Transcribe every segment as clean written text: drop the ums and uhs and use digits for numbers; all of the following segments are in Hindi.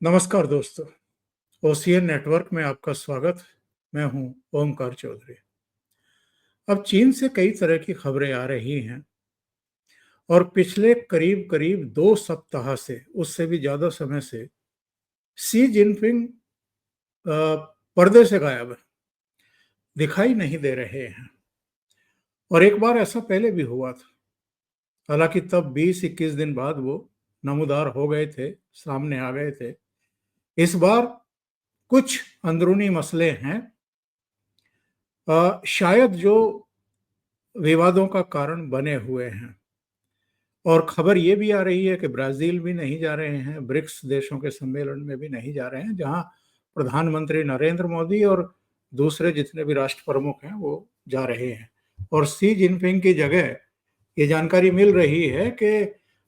नमस्कार दोस्तों, ओसीएन नेटवर्क में आपका स्वागत। मैं हूं ओमकार चौधरी। अब चीन से कई तरह की खबरें आ रही हैं और पिछले करीब-करीब 2 सप्ताह से, उससे भी ज़्यादा समय से शी जिनपिंग पर्दे से गायब हैं, दिखाई नहीं दे रहे हैं। और एक बार ऐसा पहले भी हुआ था। हालांकि तब 20-21 दिन बाद वो नमूदार हो गए थे, सामने आ गए थे। इस बार कुछ अंदरूनी मसले हैं, शायद जो विवादों का कारण बने हुए हैं। और खबर ये भी आ रही है कि ब्राज़ील भी नहीं जा रहे हैं, ब्रिक्स देशों के सम्मेलन में भी नहीं जा रहे हैं, जहां प्रधानमंत्री नरेंद्र मोदी और दूसरे जितने भी राष्ट्र प्रमुख हैं, वो जा रहे हैं। और शी जिनपिंग की जगह ये जानकारी मिल रही है कि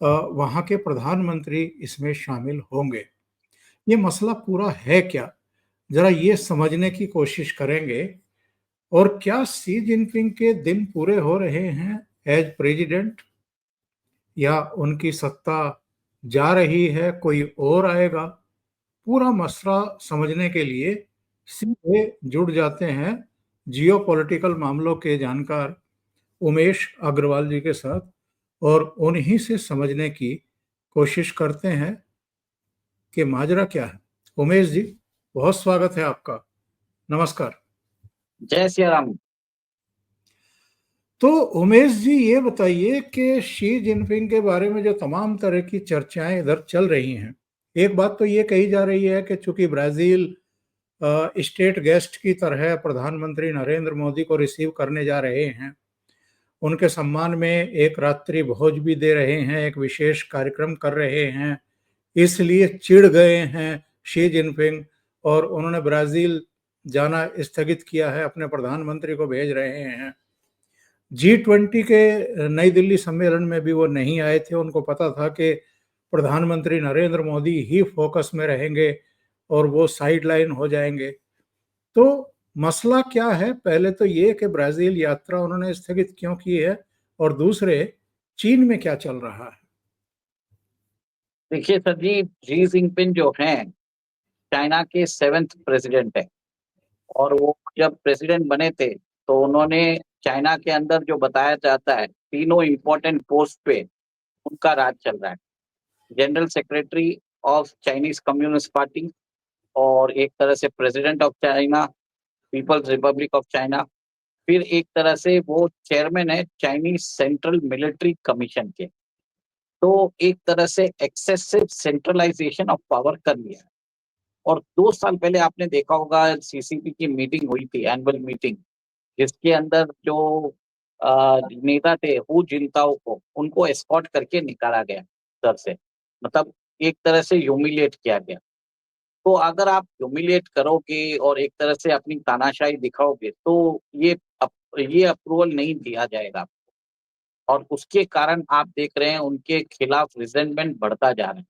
वहां के प्रधानमंत्री इसमें शामिल होंगे। ये मसला पूरा है क्या? जरा ये समझने की कोशिश करेंगे। और क्या शी जिनपिंग के दिन पूरे हो रहे हैं एज प्रेसिडेंट, या उनकी सत्ता जा रही है, कोई और आएगा? पूरा मसला समझने के लिए सीधे जुड़ जाते हैं जियोपॉलिटिकल मामलों के जानकार उमेश अग्रवाल जी के साथ, और उन्हीं से समझने की कोशिश करते हैं कि माजरा क्या है। उमेश जी, बहुत स्वागत है आपका। नमस्कार। जय सिया राम। तो उमेश जी, ये बताइए कि शी जिनपिंग के बारे में जो तमाम तरह की चर्चाएं इधर चल रही हैं, एक बात तो ये कही जा रही है कि चूंकि ब्राजील स्टेट गेस्ट की तरह प्रधानमंत्री नरेंद्र मोदी को रिसीव करने जा रहे हैं, उनके सम्मान में एक रात्रि भोज भी दे रहे हैं, एक विशेष कार्यक्रम कर रहे हैं, इसलिए चिढ़ गए हैं शी जिनपिंग और उन्होंने ब्राजील जाना स्थगित किया है, अपने प्रधानमंत्री को भेज रहे हैं। G20 के नई दिल्ली सम्मेलन में भी वो नहीं आए थे। उनको पता था कि प्रधानमंत्री नरेंद्र मोदी ही फोकस में रहेंगे और वो साइड लाइन हो जाएंगे। तो मसला क्या है? पहले तो ये कि ब्राजील यात्रा उन्होंने स्थगित क्यों की है, और दूसरे चीन में क्या चल रहा है? देखिए सर जी, जी जिनपिंग जो हैं चाइना के 7th प्रेसिडेंट है। और वो जब प्रेसिडेंट बने थे तो उन्होंने चाइना के अंदर जो बताया जाता है तीनों इम्पोर्टेंट पोस्ट पे उनका राज चल रहा है। General secretary of Chinese Communist Party, और एक तरह से president of China, People's Republic of China, फिर एक तरह से वो चेयरमैन है चाइनीज सेंट्रल मिलिट्री कमीशन के। तो एक तरह से एक्सेसिव सेंट्रलाइजेशन ऑफ पावर कर लिया है। और 2 साल पहले आपने देखा होगा सीसीपी की मीटिंग हुई थी, एनुअल मीटिंग, जिसके अंदर जो नेता थे हु जिनताओ को उनको एस्कॉर्ट करके निकाला गया सर से, मतलब एक तरह से ह्यूमिलिएट किया गया। तो अगर आप ह्यूमिलिएट करोगे और एक तरह से अपनी तानाशाही दिखाओगे तो ये अप्रूवल नहीं दिया जाएगा। और उसके कारण आप देख रहे हैं उनके खिलाफ रिजेंटमेंट बढ़ता जा रहा है।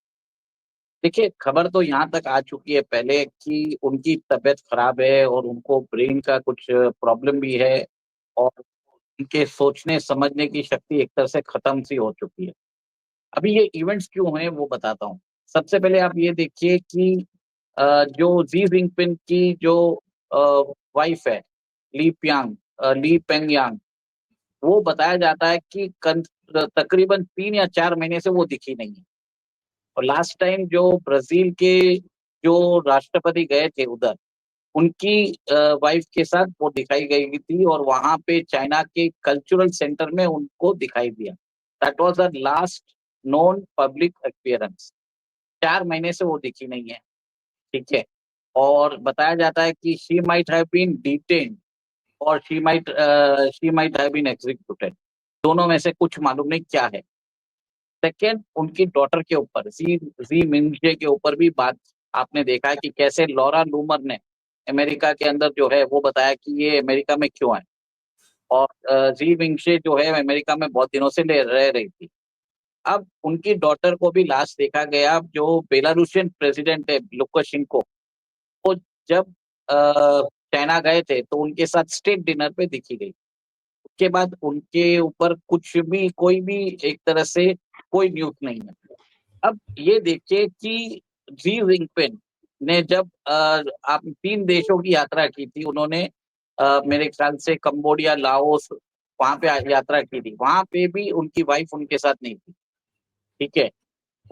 देखिए, खबर तो यहाँ तक आ चुकी है पहले कि उनकी तबीयत खराब है और उनको ब्रेन का कुछ प्रॉब्लम भी है, और उनके सोचने समझने की शक्ति एक तरह से खत्म सी हो चुकी है। अभी ये इवेंट्स क्यों हैं वो बताता हूँ। सबसे पहले आप ये देखिए कि जो जी जिनपिंग की जो वाइफ है, ली पेंगयांग, वो बताया जाता है कि तकरीबन 3 या 4 महीने से वो दिखी नहीं है। और लास्ट टाइम जो ब्राजील के जो राष्ट्रपति गए थे उधर, उनकी वाइफ के साथ वो दिखाई गई थी, और वहां पे चाइना के कल्चरल सेंटर में उनको दिखाई दिया। That was the last known public appearance. 4 महीने से वो दिखी नहीं है, ठीक है। और बताया जाता है कि she might have been detained और she might have been executed. दोनों में से कुछ मालूम नहीं क्या है। सेकेंड, उनकी डॉटर के ऊपर, जी मिंजे के ऊपर भी बात आपने देखा है कि कैसे लॉरा लूमर ने अमेरिका के अंदर जो है वो बताया कि ये अमेरिका में क्यों है। और जी मिंजे जो है अमेरिका में बहुत दिनों से रह रही थी। अब उनकी डॉटर को भी लास्ट देखा गया जो बेलारूसियन प्रेसिडेंट है लुकाशेंको, वो जब चाइना गए थे तो उनके साथ स्टेट डिनर पे दिखी गई। उसके बाद उनके ऊपर कुछ भी, कोई भी एक तरह से कोई न्यूज़ नहीं है। अब ये देखिए कि जी जिनपिंग ने जब आप 3 देशों की यात्रा की थी, उन्होंने मेरे ख्याल से कंबोडिया, लाओस, वहां पे यात्रा की थी। वहां पे भी उनकी वाइफ उनके साथ नहीं थी, ठीक है,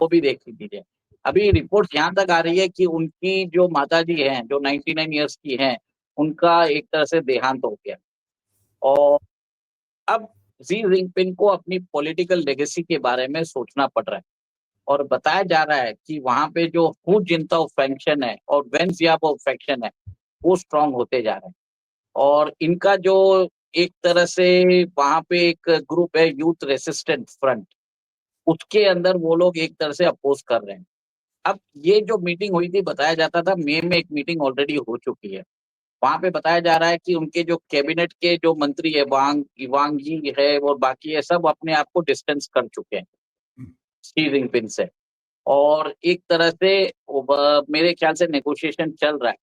वो भी देख लीजिए। अभी रिपोर्ट यहाँ तक आ रही है कि उनकी जो माता जी हैं, जो 99 ईयर्स की हैं, उनका एक तरह से देहांत हो गया। और अब जी जिनपिंग को अपनी पॉलिटिकल लेगेसी के बारे में सोचना पड़ रहा है। और बताया जा रहा है कि वहां पे जो हू जिनताओ फैक्शन है और वेन जियाबो फैक्शन है, वो स्ट्रांग होते जा रहे हैं। और इनका जो एक तरह से वहां पे एक ग्रुप है, यूथ रेसिस्टेंट फ्रंट, उसके अंदर वो लोग एक तरह से अपोज कर रहे हैं। अब ये जो मीटिंग हुई थी, बताया जाता था मई में एक मीटिंग ऑलरेडी हो चुकी है। वहां पे बताया जा रहा है कि उनके जो कैबिनेट के जो मंत्री है, वांग जी है और बाकी है, सब अपने आप को डिस्टेंस कर चुके हैं शी जिनपिंग से। और एक तरह से मेरे ख्याल से नेगोशिएशन चल रहा है,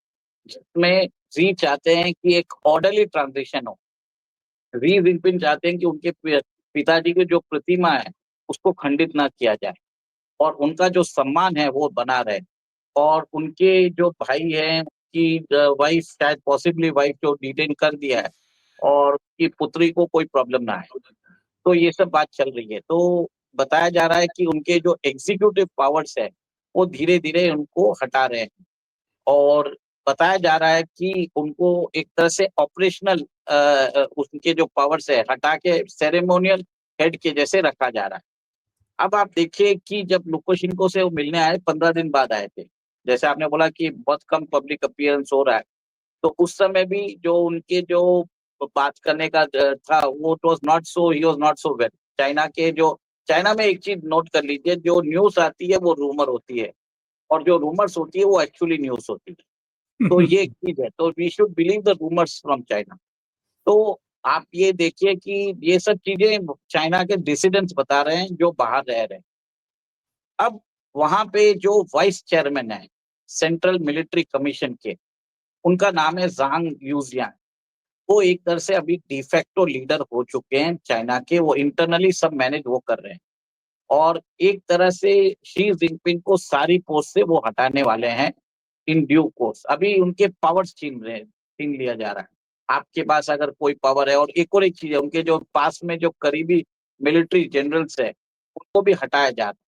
जिसमें जी चाहते हैं कि एक ऑर्डरली ट्रांजिशन हो। री जिनपिंग चाहते हैं कि उनके पिताजी की जो प्रतिमा है, उसको खंडित ना किया जाए और उनका जो सम्मान है वो बना रहे। और उनके जो भाई हैं कि वाइफ, शायद पॉसिबली वाइफ जो डिटेन कर दिया है, और उसकी पुत्री को कोई प्रॉब्लम ना है। तो ये सब बात चल रही है। तो बताया जा रहा है कि उनके जो एग्जीक्यूटिव पावर्स है, वो धीरे धीरे उनको हटा रहे हैं। और बताया जा रहा है कि उनको एक तरह से ऑपरेशनल उनके जो पावर्स है हटा के सेरेमोनियल हेड के जैसे रखा जा रहा है। अब आप देखिए कि जब लुकाशेंको से वो मिलने आए, 15 दिन बाद आए थे, जैसे आपने बोला कि बहुत कम पब्लिक अपीयरेंस हो रहा है, तो उस समय भी जो उनके जो बात करने का था, वो was not so, he was not so well. China में एक चीज नोट कर लीजिए, जो न्यूज आती है वो रूमर होती है, और जो रूमर्स होती है वो एक्चुअली न्यूज होती है। तो ये एक चीज है, तो we should believe the rumours from China. तो आप ये देखिए कि ये सब चीजें चाइना के डिसिडेंट्स बता रहे हैं जो बाहर रह रहे हैं। अब वहां पे जो वाइस चेयरमैन है सेंट्रल मिलिट्री कमीशन के, उनका नाम है जांग यूजियान। वो एक तरह से अभी डिफेक्टो लीडर हो चुके हैं चाइना के, वो इंटरनली सब मैनेज वो कर रहे हैं। और एक तरह से शी जिनपिंग को सारी पोस्ट से वो हटाने वाले हैं इन ड्यू कोर्स। अभी उनके पावर्स छीन लिया जा रहा है। आपके पास अगर कोई पावर है, और एक चीज है, उनके जो पास में जो करीबी मिलिट्री जनरल्स है, उनको भी हटाया जा रहा है।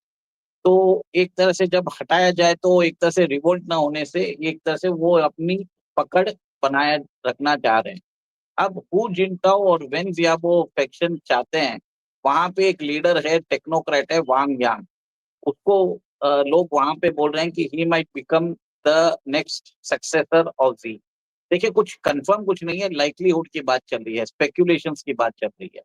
तो एक तरह से जब हटाया जाए तो एक तरह से रिवोल्ट ना होने से एक तरह से वो अपनी पकड़ बनाए रखना चाह रहे हैं। अब हु जिनटाओ और वेन जियाबो फैक्शन चाहते हैं, वहां पे एक लीडर है, टेक्नोक्रेट है, वांग यांग। उसको लोग वहां पे बोल रहे हैं कि he might become the next successor of जी। देखिए, कुछ कंफर्म कुछ नहीं है, लाइकलीहुड की बात चल रही है, स्पेक्यूलेशंस की बात चल रही है।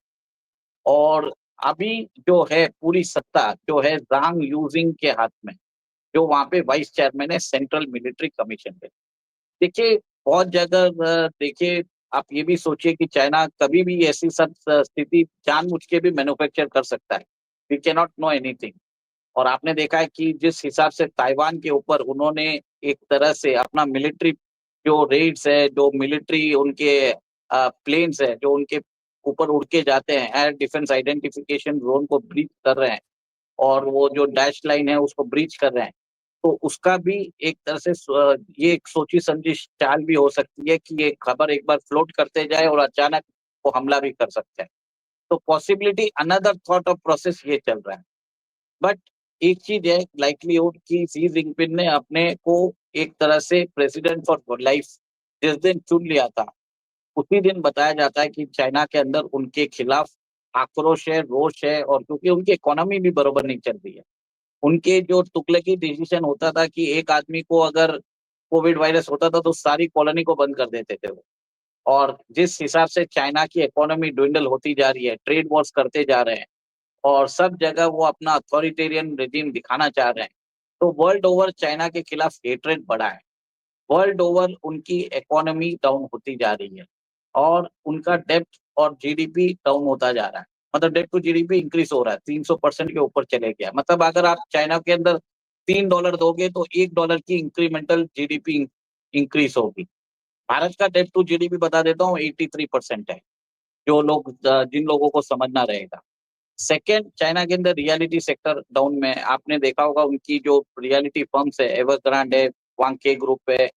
और अभी जो है पूरी सत्ता जो है जांग यूजिंग के हाथ में, जो वहां पे वाइस चेयरमैन है सेंट्रल मिलिट्री कमीशन पे। देखिए, बहुत जगह देखिए, आप ये भी सोचिए कि चाइना कभी भी ऐसी सब स्थिति जानबूझ के भी मैन्युफैक्चर कर सकता है। We cannot know anything. और आपने देखा है कि जिस हिसाब से ताइवान के ऊपर उन्होंने एक तरह से अपना मिलिट्री जो रेड्स है, जो मिलिट्री उनके प्लेन्स है, जो उनके ऊपर उड़ के जाते हैं, एयर डिफेंस आइडेंटिफिकेशन जोन को ब्रीच कर रहे हैं, और वो जो डैश लाइन है उसको ब्रीच कर रहे हैं। तो उसका भी एक तरह से ये एक सोची समझी चाल भी हो सकती है कि ये खबर एक बार फ्लोट करते जाए और अचानक वो हमला भी कर सकते हैं। तो possibility, another thought of process ये चल रहा है। बट एक चीज है, लाइकलीहुड की सी जिनपिंग ने अपने को एक तरह से प्रेसिडेंट फॉर लाइफ जिस दिन चुन लिया था, उसी दिन बताया जाता है कि चाइना के अंदर उनके खिलाफ आक्रोश है, रोष है, और क्योंकि उनकी इकोनॉमी भी बरोबर नहीं चल रही है। उनके जो तुगलकी डिसीजन होता था कि एक आदमी को अगर कोविड वायरस होता था तो सारी कॉलोनी को बंद कर देते थे वो। और जिस हिसाब से चाइना की इकोनॉमी ड्विंडल होती जा रही है, ट्रेड वॉर्स करते जा रहे हैं, और सब जगह वो अपना अथॉरिटेरियन रिजीम दिखाना चाह रहे हैं, तो वर्ल्ड ओवर चाइना के खिलाफ हेट्रेड बढ़ा है। वर्ल्ड ओवर उनकी इकोनॉमी डाउन होती जा रही है, और उनका डेब्ट और जीडीपी डाउन होता जा रहा है। मतलब डेब्ट टू जीडीपी इंक्रीज हो रहा है, 300% के ऊपर चले गया। मतलब अगर आप चाइना के अंदर $3 दोगे तो $1 की इंक्रीमेंटल जीडीपी इंक्रीज होगी। भारत का डेब्ट टू जीडीपी बता देता हूँ, 83% है। जो लोग जिन लोगों को समझना रहेगा, सेकेंड, चाइना के अंदर रियलिटी सेक्टर डाउन में आपने देखा होगा, उनकी जो रियलिटी फर्म्स है, एवरग्रांड है, वांके ग्रुप है,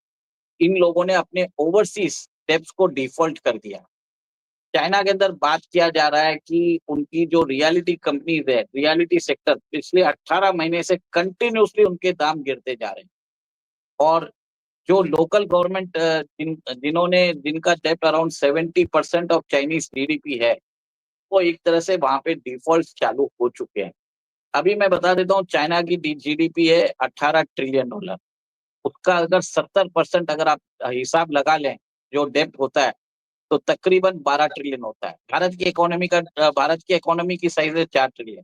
इन लोगों ने अपने ओवरसीज डेब्ट्स को डिफॉल्ट कर दिया। चाइना के अंदर बात किया जा रहा है कि उनकी जो रियलिटी कंपनीज है, रियलिटी सेक्टर, पिछले 18 महीने से कंटिन्यूसली उनके दाम गिरते जा रहे हैं। और जो लोकल गवर्नमेंट जिन्होंने जिनका डेप्ट अराउंड 70% ऑफ चाइनीज जीडीपी है, वो एक तरह से वहां पे डिफॉल्ट चालू हो चुके हैं। अभी मैं बता देता हूँ, चाइना की जीडीपी है $18 ट्रिलियन। उसका अगर 70% अगर आप हिसाब लगा लें जो डेप्ट होता है, तो तकरीबन 12 ट्रिलियन होता है। भारत की इकोनॉमी की साइज है 4 ट्रिलियन।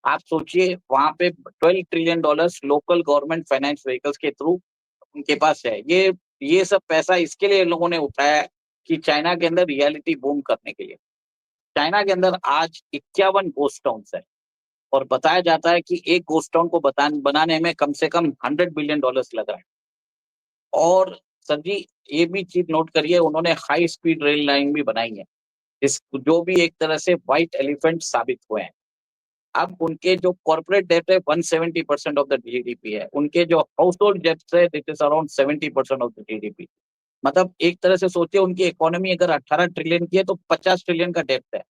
आप सोचिए, वहां पे $12 trillion local government finance vehicles के थ्रू उनके पास है। ये सब पैसा इसके लिए लोगों ने उठाया है कि चाइना के अंदर रियलिटी बूम करने के लिए। चाइना के अंदर आज 51 गोस्ट टाउन्स है, और बताया जाता है कि एक गोस्ट टाउन को बनाने में कम से कम $100 बिलियन लग रहा है। और सर जी, ये भी चीज नोट करिए, उन्होंने हाई स्पीड रेल लाइन भी बनाई है, इस जो भी एक तरह से व्हाइट एलिफेंट साबित हुए हैं। अब उनके जो कॉर्पोरेट डेट है 170% ऑफ द जीडीपी है, उनके जो हाउस होल्ड डेट है it is around 70% of the GDP. मतलब एक तरह से सोचिए, उनकी इकोनॉमी अगर 18 ट्रिलियन की है तो 50 ट्रिलियन का डेप्ट है।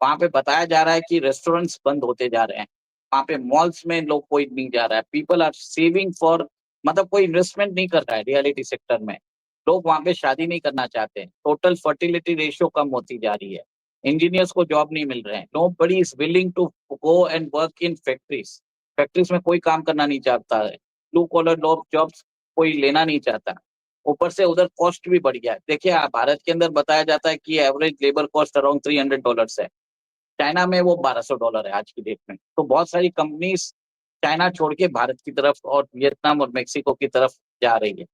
वहां पे बताया जा रहा है कि रेस्टोरेंट्स बंद होते जा रहे हैं, वहां पे मॉल्स में लोग कोई नहीं जा रहा है, पीपल आर सेविंग फॉर, मतलब कोई इन्वेस्टमेंट नहीं कर रहा है रियलिटी सेक्टर में। लोग वहां पे शादी नहीं करना चाहते, टोटल फर्टिलिटी रेशियो कम होती जा रही है, इंजीनियर्स को जॉब नहीं मिल रहे हैं, nobody is willing to go and work in factories. Factories में कोई काम करना नहीं चाहता है, ब्लू कॉलर जॉब्स कोई लेना नहीं चाहता। ऊपर से उधर कॉस्ट भी बढ़ गया है। देखिए, भारत के अंदर बताया जाता है कि एवरेज लेबर कॉस्ट अराउंड $300 है, चाइना में वो $1200 है आज की डेट में। तो बहुत सारी कंपनीज चाइना छोड़ के भारत की तरफ और वियतनाम और मेक्सिको की तरफ जा रही है।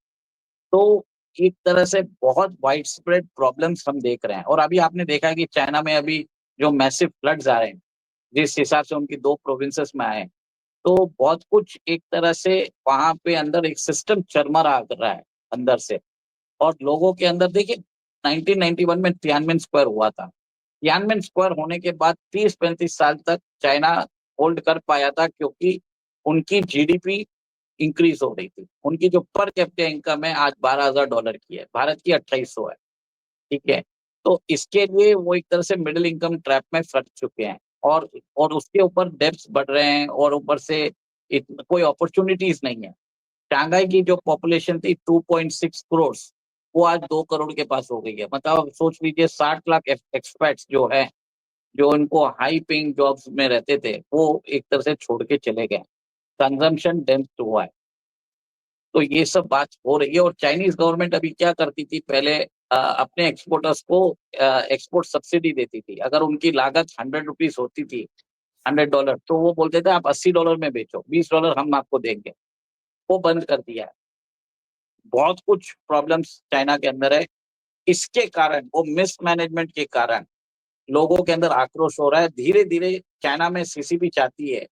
तो एक तरह से बहुत वाइड स्प्रेड प्रॉब्लम्स हम देख रहे हैं। और अभी आपने देखा है कि चाइना में अभी जो मैसिव फ्लड्स आ रहे हैं, जिस हिसाब से उनकी 2 प्रोविंसेस में आए हैं, तो बहुत कुछ एक तरह से वहां पे अंदर एक सिस्टम चरमरा रहा है अंदर से। और लोगों के अंदर देखिए, 1991 में तियानमेन स्क्वायर हुआ था। तियानमेन स्क्वायर होने के बाद 30-35 साल तक चाइना होल्ड कर पाया था, क्योंकि उनकी जीडीपी इंक्रीज हो रही थी। उनकी जो पर कैपिटा इनकम है आज $12,000 की है, भारत की 2800 है। ठीक है, तो इसके लिए वो एक तरह से मिडिल इनकम ट्रैप में फंस चुके हैं। और उसके ऊपर डेब्ट्स बढ़ रहे हैं, और ऊपर से कोई अपॉर्चुनिटीज नहीं है। शंघाई की जो पॉपुलेशन थी 2.6 करोड़, वो आज 2 करोड़ के पास हो गई है। मतलब आप सोच लीजिए, 60 लाख एक्सपर्ट्स जो है, जो उनको हाई पेइंग जॉब्स में रहते थे, वो एक तरह से छोड़ के चले गए। कंजम्पशन डेंप हुआ है। तो ये सब बात हो रही है। और चाइनीज गवर्नमेंट अभी क्या करती थी, पहले अपने एक्सपोर्टर्स को एक्सपोर्ट सब्सिडी देती थी। अगर उनकी लागत ₹100 होती थी, $100, तो वो बोलते थे आप $80 में बेचो, $20 हम आपको देंगे। वो बंद कर दिया है। बहुत कुछ प्रॉब्लम्स चाइना के अंदर है। इसके कारण, वो मिसमैनेजमेंट के कारण लोगों के अंदर आक्रोश हो रहा है। धीरे धीरे चाइना में सीसीपी चाहती है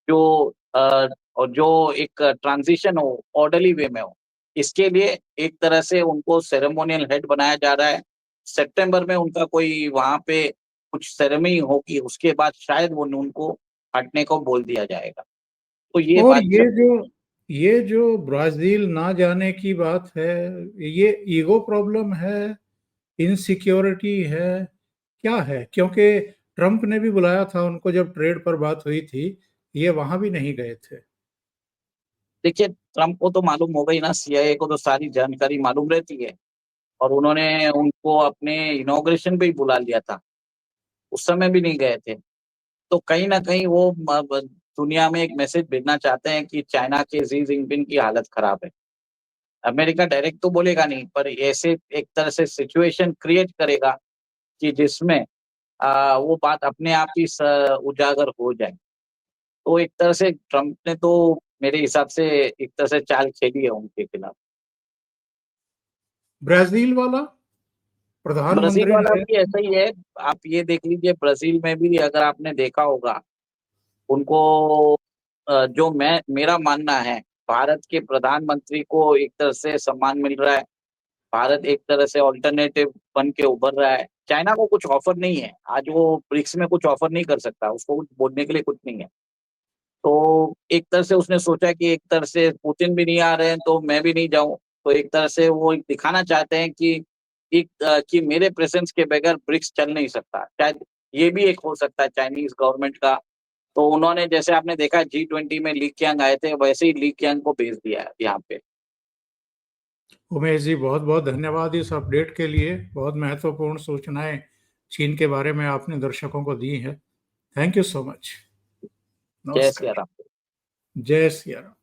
जो और जो एक ट्रांजिशन हो, ऑर्डरली वे में हो। इसके लिए एक तरह से उनको सेरेमोनियल हेड बनाया जा रहा है। सितंबर में उनका कोई वहां पे कुछ सेरेमनी होगी, उसके बाद शायद वो उनको हटने को बोल दिया जाएगा। तो ये और बात चल रही है। ये जो ब्राजील ना जाने की बात है, ये ईगो प्रॉब्लम है, इनसिक्योरिटी है, क्या है? क्योंकि ट्रम्प ने भी बुलाया था उनको, जब ट्रेड पर बात हुई थी, ये वहां भी नहीं गए थे। देखिए, ट्रम्प को तो मालूम हो गई ना, सीआईए को तो सारी जानकारी मालूम रहती है। और उन्होंने उनको अपने इनॉग्रेशन पे ही बुला लिया था, उस समय भी नहीं गए थे। तो कहीं ना कहीं वो दुनिया में एक मैसेज भेजना चाहते हैं कि चाइना के जी जिनपिंग की हालत खराब है। अमेरिका डायरेक्ट तो बोलेगा नहीं, पर ऐसे एक तरह से सिचुएशन क्रिएट करेगा कि जिसमें वो बात अपने आप ही उजागर हो जाए। तो एक तरह से ट्रम्प ने तो मेरे हिसाब से एक तरह से चाल खेली है उनके खिलाफ। ब्राजील वाला ब्राजील प्रधानमंत्री वाला ने। भी ऐसा ही है। आप ये देख लीजिए, ब्राजील में भी अगर आपने देखा होगा, उनको जो मेरा मानना है, भारत के प्रधानमंत्री को एक तरह से सम्मान मिल रहा है। भारत एक तरह से ऑल्टरनेटिव बन के उभर रहा है। चाइना को कुछ ऑफर नहीं है, आज वो ब्रिक्स में कुछ ऑफर नहीं कर सकता, उसको कुछ बोलने के लिए कुछ नहीं है। तो एक तरह से उसने सोचा कि एक तरह से पुतिन भी नहीं आ रहे हैं तो मैं भी नहीं जाऊं, तो एक तरह से वो दिखाना चाहते हैं कि मेरे प्रेजेंस के बगैर ब्रिक्स चल नहीं सकता। शायद ये भी एक हो सकता है चाइनीज गवर्नमेंट का। तो उन्होंने, जैसे आपने देखा G20 में ली कियांग आए थे, वैसे ही ली कियांग को भेज दिया है यहाँ पे। उमेश जी, बहुत बहुत धन्यवाद इस अपडेट के लिए। बहुत महत्वपूर्ण सूचनाएं चीन के बारे में आपने दर्शकों को दी हैं। Thank you so much. जय सिया नमस्कार। राम। जय सिया राम।